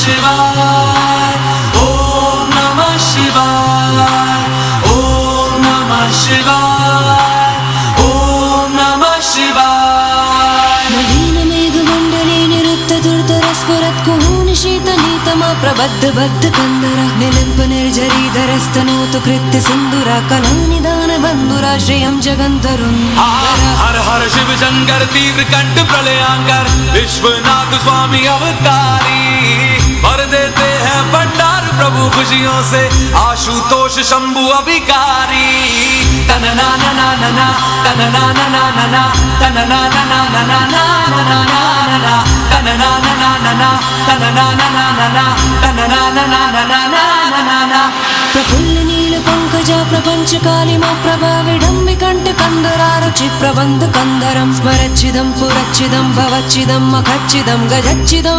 शिवाय, ओम नमः शिवाय, ओम नमः शिवाय, ओम नमः शिवाय। नवीन मेघमण्डले निरुद्धदुर्धरस्फुरत्कुहूनि शीतनीतमा प्रबद्ध बद्ध कन्दरा निलिम्प निर्झरीधरस्तनोतु कृत्य सिन्दुरा कलानिदान बन्धुरा श्रियं जगन्तरुन्धरा। हर हर शिव शंकर तीव्र कंठ प्रलयांकर विश्वनाथ स्वामी अवतारी भर देते हैं भंडार प्रभु खुशियों से आशुतोष शंभु अभिकारी। तनना ना ना ना ना तनना ना ना ना ना तनना ना ना ना ना ना ना ना तनना ना ना ना ना तनना ना ना ना ना तनना ना ना ना ना ना ना। प्रफुल्ल नील पंकजा प्रपंच कालिमा प्रभा विडम्बिकण्ठ कंदरा रुचि प्रबंध कंदरं स्मरच्चिदं पुरच्चिदं भवच्चिदं मखच्चिदं गजच्चिदं